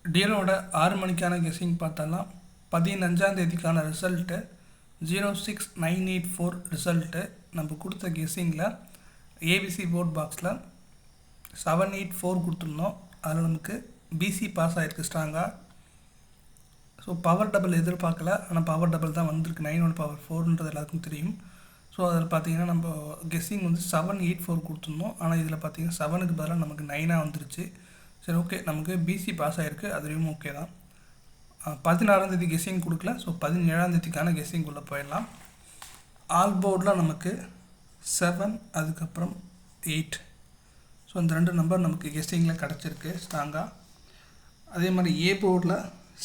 டிஎலோட 6 மணிக்கான கெஸ்ஸிங் பார்த்தலாம். 15ஆம் தேதிக்கான ரிசல்ட்டு 06984 ரிசல்ட்டு நம்ம கொடுத்த கெஸ்ஸிங்கில் ஏபிசி போர்ட் பாக்ஸில் 784 கொடுத்துருந்தோம். அதில் நமக்கு பிசி பாஸ் ஆகிருக்கு ஸ்ட்ராங்காக. ஸோ பவர் டபுள் எதிர்பார்க்கல, ஆனால் பவர் டபுள் தான் வந்திருக்கு. 9 பவர் 4ன்றது எல்லாருக்கும் தெரியும். ஸோ அதில் பார்த்தீங்கன்னா நம்ம கெஸ்ஸிங் வந்து 784 கொடுத்துருந்தோம். ஆனால் இதில் பார்த்தீங்கன்னா 7க்கு பதிலாக நமக்கு 9ஆக வந்துருச்சு. சரி, ஓகே, நமக்கு பிசி பாஸ் ஆகிருக்கு, அதுலேயும் ஓகே தான். 16ஆம் தேதி கெஸ்ஸிங் கொடுக்கல. ஸோ 17ஆம் தேதிக்கான கெஸ்ஸிங் உள்ளே போயிடலாம். ஆல் போர்டில் நமக்கு 7 அதுக்கப்புறம் 8. ஸோ இந்த 2 நம்பர் நமக்கு கெஸ்ஸிங்கில் கிடச்சிருக்கு ஸ்ட்ராங்காக. அதே மாதிரி ஏ போர்டில்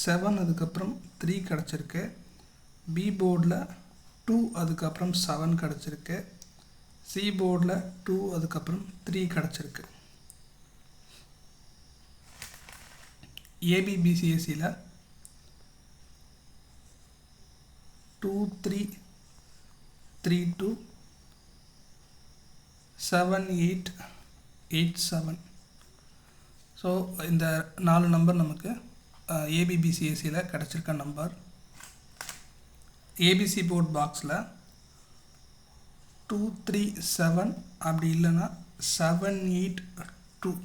7 அதுக்கப்புறம் 3 கிடச்சிருக்கு. பி போர்டில் 2 அதுக்கப்புறம் 7 கிடச்சிருக்கு. சி போர்டில் 2 அதுக்கப்புறம் 3 கிடச்சிருக்கு. ஏபிபிசிஎஸ்சியில் 2 3 3 2 7 8 8 7. ஸோ இந்த 4 நம்பர் நமக்கு ஏபிபிசிஎஸ்சியில் கிடச்சிருக்க நம்பர். ஏபிசி போர்ட் பாக்ஸில் 2 3 7 அப்படி இல்லைன்னா 7 8 2.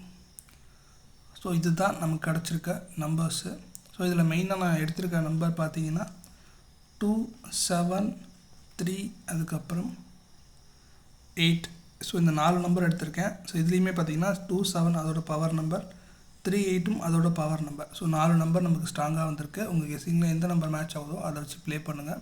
ஸோ இதுதான் நமக்கு கிடச்சிருக்க நம்பர்ஸு. ஸோ இதில் மெயினாக நான் எடுத்திருக்க நம்பர் பார்த்தீங்கன்னா 2 7 3 அதுக்கப்புறம் 8. ஸோ இந்த 4 நம்பர் எடுத்திருக்கேன். ஸோ இதுலேயுமே பார்த்தீங்கன்னா 2 7 அதோட பவர் நம்பர், 3 8ம் அதோட பவர் நம்பர். ஸோ 4 நம்பர் நமக்கு ஸ்ட்ராங்காக வந்திருக்கு. உங்கள் கெஸ்ஸிங்கில் எந்த நம்பர் மேட்ச் ஆகுதோ அதை வச்சு ப்ளே பண்ணுங்கள்.